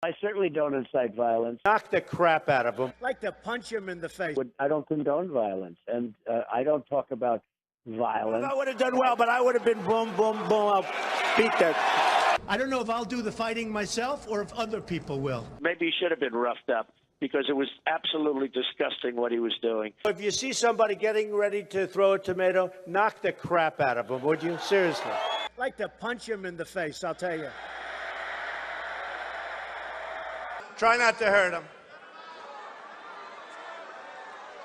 I certainly don't incite violence. Knock the crap out of him. I'd like to punch him in the face. I don't condone violence, and I don't talk about violence. I would have done well, but I would have been boom, boom, boom. I'll beat that. I don't know if I'll do the fighting myself or if other people will. Maybe he should have been roughed up because it was absolutely disgusting what he was doing. If you see somebody getting ready to throw a tomato, knock the crap out of him, would you? Seriously. I'd like to punch him in the face, I'll tell you. Try not to hurt him.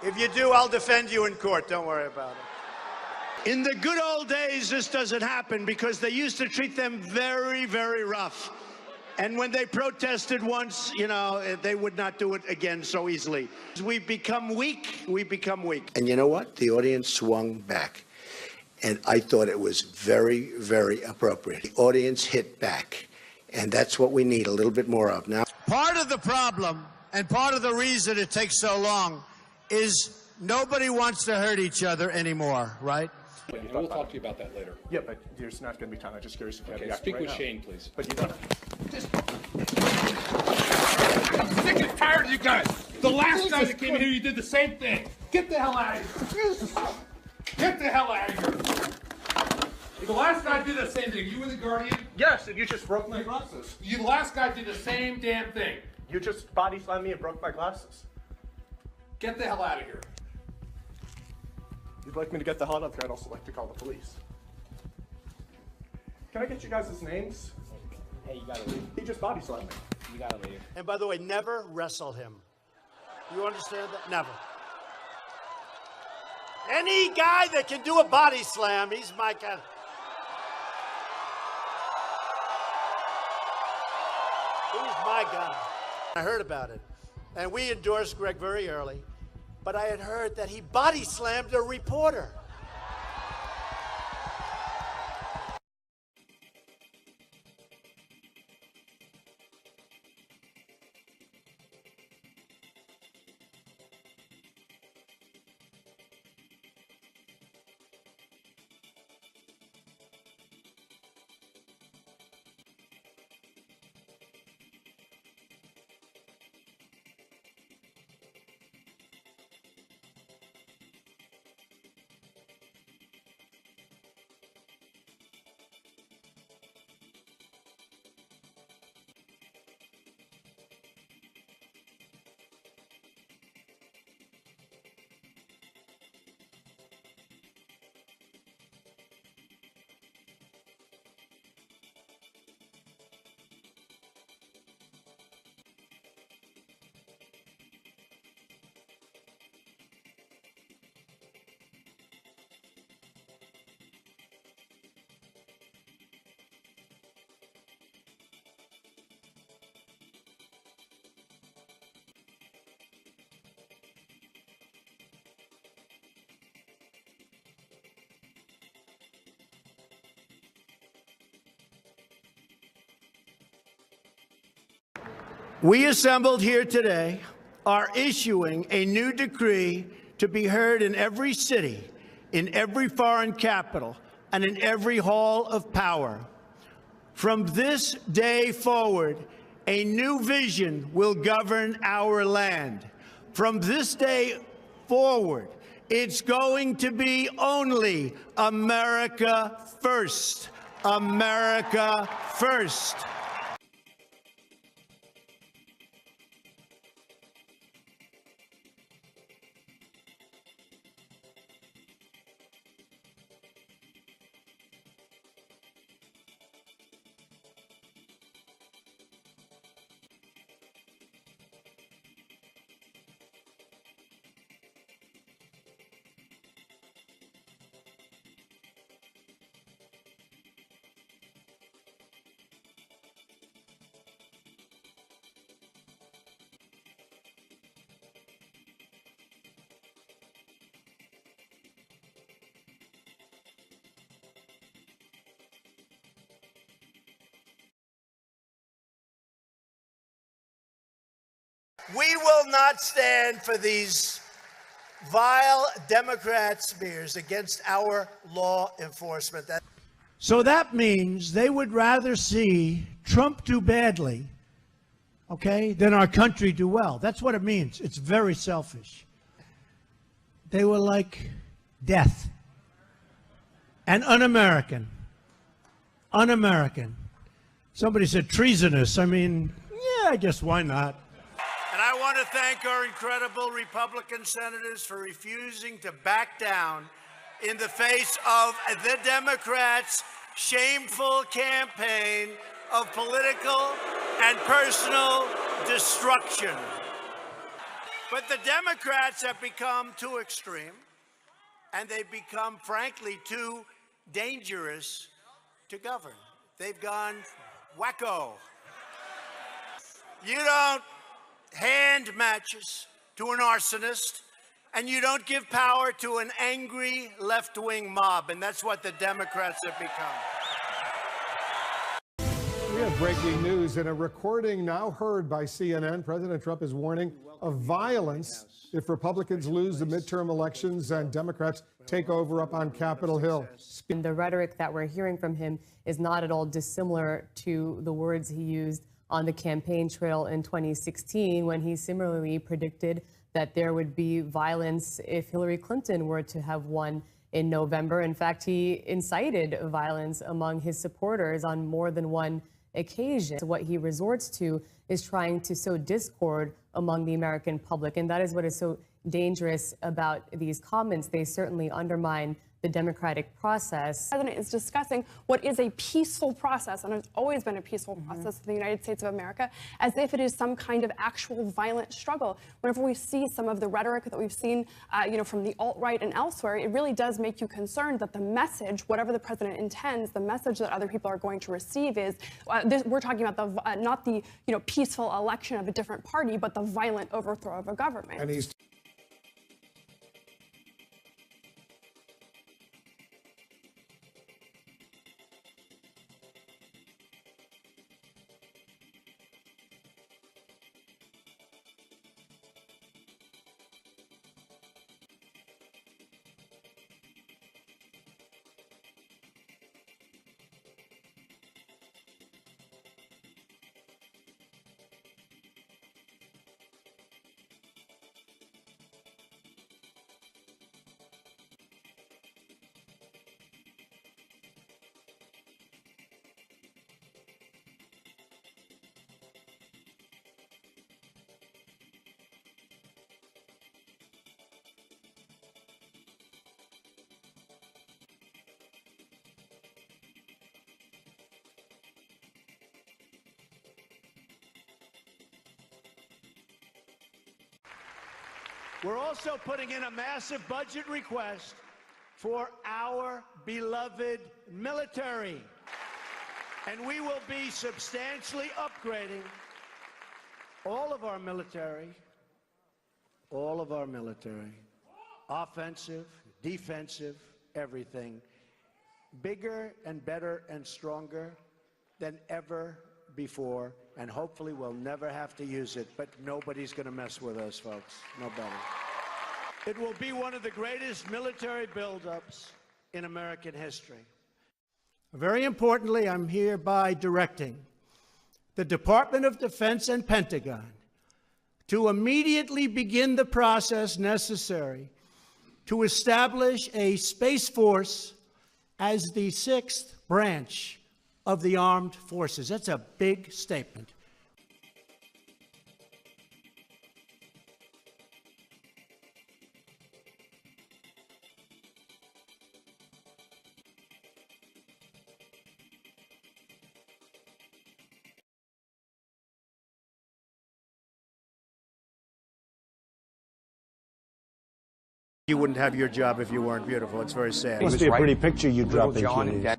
If you do, I'll defend you in court. Don't worry about it. In the good old days, this doesn't happen because they used to treat them very, very rough. And when they protested once, you know, they would not do it again so easily. We become weak. We become weak. And you know what? The audience swung back. And I thought it was very, very appropriate. The audience hit back. And that's what we need a little bit more of now. Part of the problem and part of the reason it takes so long is nobody wants to hurt each other anymore, right? And we'll talk to you about that later. Yeah, but there's not going to be time. I'm just curious if you have the Speak right with now. Shane, please. But you don't. I'm sick and tired of you guys. The last guy that came in here, you did the same thing. Get the hell out of here. Get the hell out of here. The last guy did the same thing. You were the guardian? Yes, and you just broke my glasses. The last guy did the same damn thing. You just body slammed me and broke my glasses. Get the hell out of here. You'd like me to get the hell out of here, I'd also like to call the police. Can I get you guys' names? Hey, you gotta leave. He just body slammed me. You gotta leave. And by the way, never wrestle him. You understand that? Never. Any guy that can do a body slam, he's my kind. He's my guy. I heard about it. And we endorsed Greg very early. But I had heard that he body slammed a reporter. We assembled here today are issuing a new decree to be heard in every city, in every foreign capital, and in every hall of power. From this day forward, a new vision will govern our land. From this day forward, it's going to be only America first. America first. We will not stand for these vile Democrat smears against our law enforcement. So that means they would rather see Trump do badly okay, then our country do well. That's what it means. It's very selfish. They were like death and un-American. Un-American. Somebody said treasonous. I mean, yeah, I guess why not? And I want to thank our incredible Republican senators for refusing to back down in the face of the Democrats' shameful campaign of political and personal destruction. But the Democrats have become too extreme, and they've become, frankly, too dangerous to govern. They've gone wacko. You don't hand matches to an arsonist, and you don't give power to an angry left-wing mob, and that's what the Democrats have become. We have breaking news. In a recording now heard by CNN, President Trump is warning of violence if Republicans lose the midterm elections and Democrats take over up on Capitol Hill. And the rhetoric that we're hearing from him is not at all dissimilar to the words he used on the campaign trail in 2016, when he similarly predicted that there would be violence if Hillary Clinton were to have won in November. In fact, he incited violence among his supporters on more than one occasion. So what he resorts to is trying to sow discord among the American public, and that is what is so dangerous about these comments. They certainly undermine the democratic process. The president is discussing what is a peaceful process, and it's always been a peaceful process in the United States of America, as if it is some kind of actual violent struggle. Whenever we see some of the rhetoric that we've seen, from the alt-right and elsewhere, it really does make you concerned that the message, whatever the president intends, the message that other people are going to receive is, we're talking about the not the peaceful election of a different party, but the violent overthrow of a government. And he's We're also putting in a massive budget request for our beloved military. And we will be substantially upgrading all of our military, offensive, defensive, everything, bigger and better and stronger than ever before, and hopefully we'll never have to use it, but nobody's going to mess with us, folks. Nobody. It will be one of the greatest military buildups in American history. Very importantly, I'm hereby directing the Department of Defense and Pentagon to immediately begin the process necessary to establish a Space Force as the sixth branch of the armed forces. That's a big statement. You wouldn't have your job if you weren't beautiful. It's very sad. Must be a pretty picture you drop into these.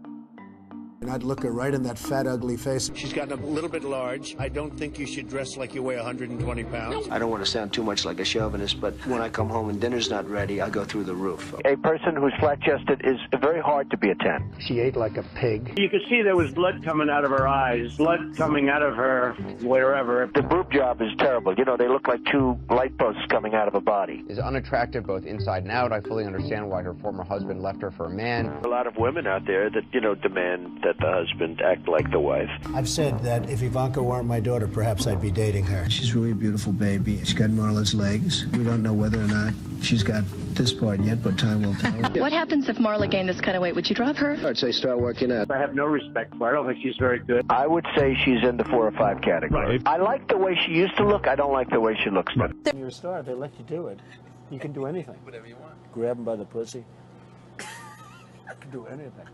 And I'd look her right in that fat, ugly face. She's gotten a little bit large. I don't think you should dress like you weigh 120 pounds. I don't want to sound too much like a chauvinist, but when I come home and dinner's not ready, I go through the roof. A person who's flat-chested is very hard to be a 10. She ate like a pig. You could see there was blood coming out of her eyes, blood coming out of her wherever. The boob job is terrible. You know, they look like two light posts coming out of a body. Is unattractive both inside and out. I fully understand why her former husband left her for a man. A lot of women out there that, demand that the husband, act like the wife. I've said that if Ivanka weren't my daughter, perhaps I'd be dating her. She's really a beautiful baby. She's got Marla's legs. We don't know whether or not she's got this part yet, but time will tell. What happens if Marla gained this kind of weight? Would you drop her? I'd say start working out. I have no respect for her. I don't think she's very good. I would say she's in the 4 or 5 category. Right. I like the way she used to look. I don't like the way she looks now. When you're a star, they let you do it. You can do anything. Whatever you want. Grab him by the pussy. You can do anything.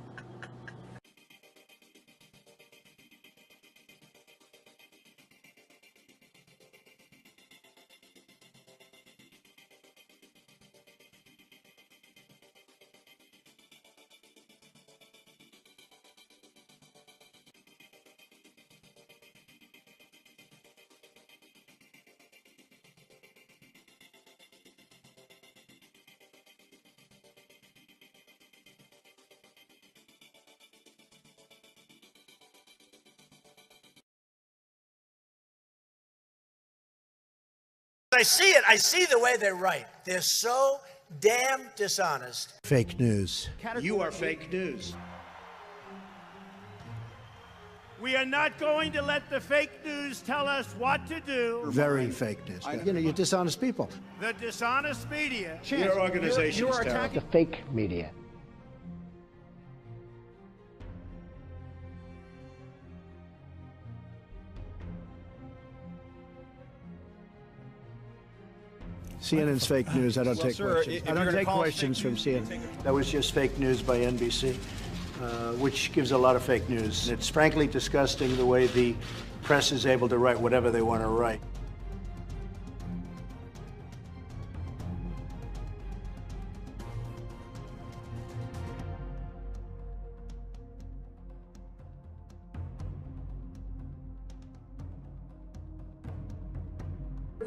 I see it. I see the way they write. They're so damn dishonest. Fake news. You are fake news. We are not going to let the fake news tell us what to do. Very fake news. You know, you're dishonest people. The dishonest media. Your organization is The fake media. CNN's fake news. I don't take questions. I don't take questions from CNN. That was just fake news by NBC, which gives a lot of fake news. It's frankly disgusting the way the press is able to write whatever they want to write.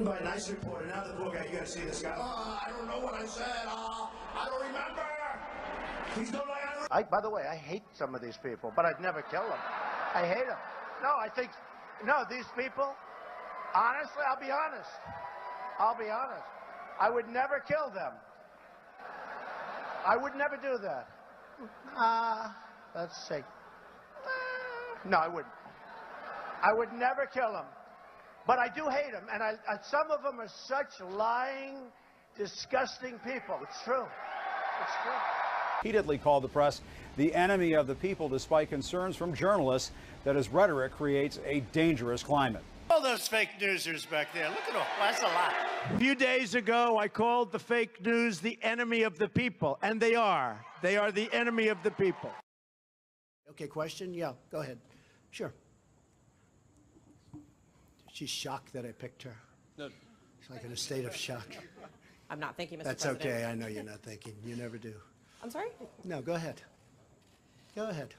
By a nice reporter, now the poor guy, you gotta see this guy. Oh, I don't know what I said. I don't remember. He's going like, By the way, I hate some of these people, but I'd never kill them. I hate them. No, these people, honestly, I'll be honest. I would never kill them. I would never do that. Let's see. No, I wouldn't. I would never kill them. But I do hate them, and some of them are such lying, disgusting people. It's true. It's true. Repeatedly called the press the enemy of the people, despite concerns from journalists that his rhetoric creates a dangerous climate. all those fake newsers back there. Look at all. That's a lot. A few days ago, I called the fake news the enemy of the people, and they are. They are the enemy of the people. Okay, question? Yeah, go ahead. Sure. She's shocked that I picked her. No. She's like in a state of shock. I'm not thinking, Mr. That's President. okay. I know you're not thinking. You never do. I'm sorry? No, go ahead. Go ahead.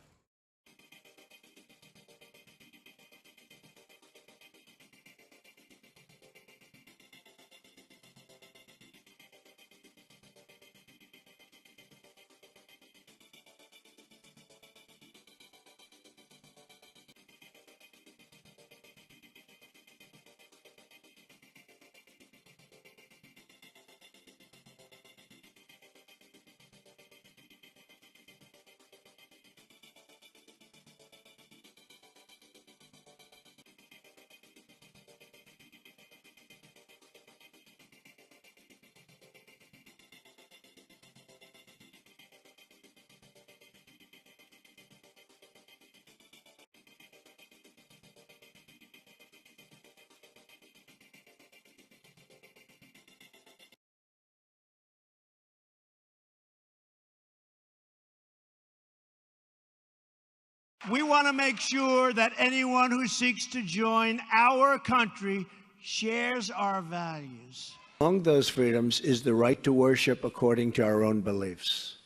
We want to make sure that anyone who seeks to join our country shares our values. Among those freedoms is the right to worship according to our own beliefs.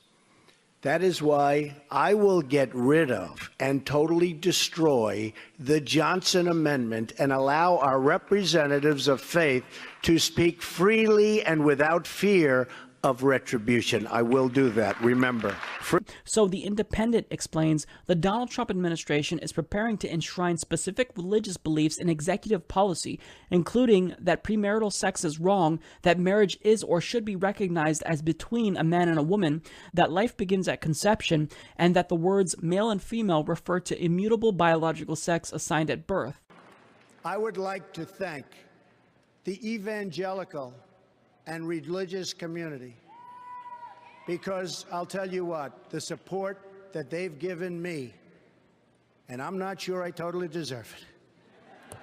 That is why I will get rid of and totally destroy the Johnson Amendment and allow our representatives of faith to speak freely and without fear of retribution. I will do that, remember. So The Independent explains the Donald Trump administration is preparing to enshrine specific religious beliefs in executive policy, including that premarital sex is wrong, that marriage is or should be recognized as between a man and a woman, that life begins at conception, and that the words male and female refer to immutable biological sex assigned at birth. I would like to thank the evangelical and religious community, because I'll tell you what, the support that they've given me, and I'm not sure I totally deserve it,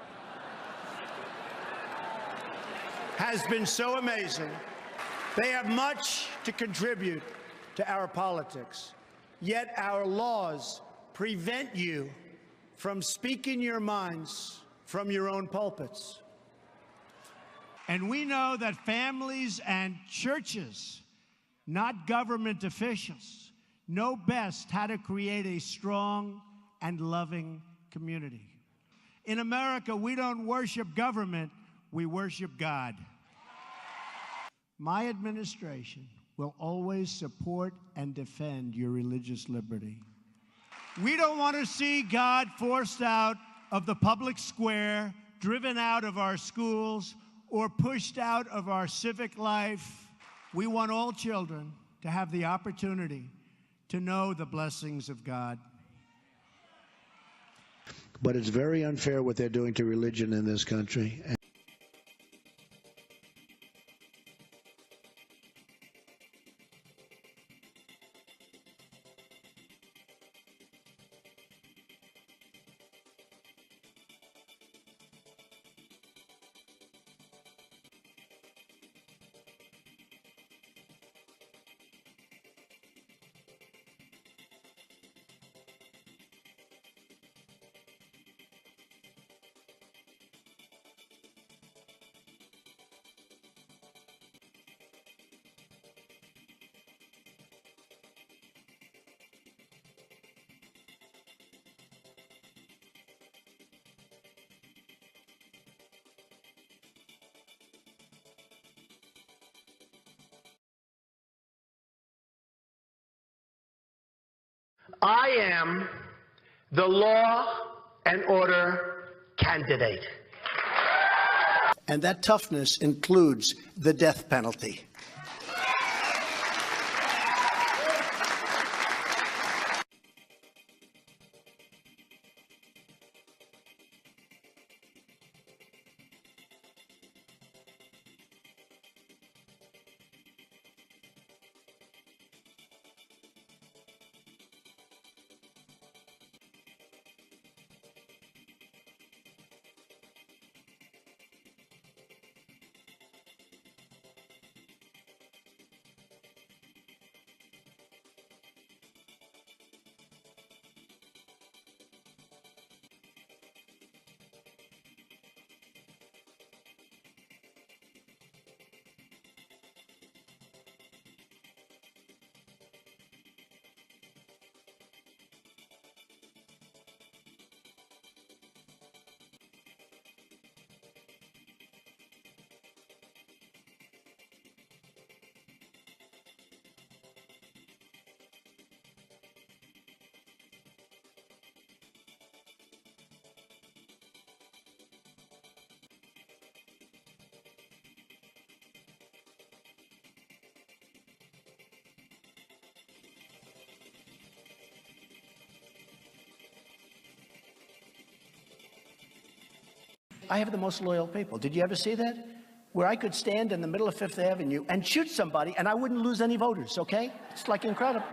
has been so amazing. They have much to contribute to our politics, yet our laws prevent you from speaking your minds from your own pulpits. And we know that families and churches, not government officials, know best how to create a strong and loving community. In America, we don't worship government, we worship God. My administration will always support and defend your religious liberty. We don't want to see God forced out of the public square, driven out of our schools, or pushed out of our civic life. We want all children to have the opportunity to know the blessings of God. But it's very unfair what they're doing to religion in this country. I am the law and order candidate. And that toughness includes the death penalty. I have the most loyal people. Did you ever see that? Where I could stand in the middle of Fifth Avenue and shoot somebody and I wouldn't lose any voters, okay? It's like incredible.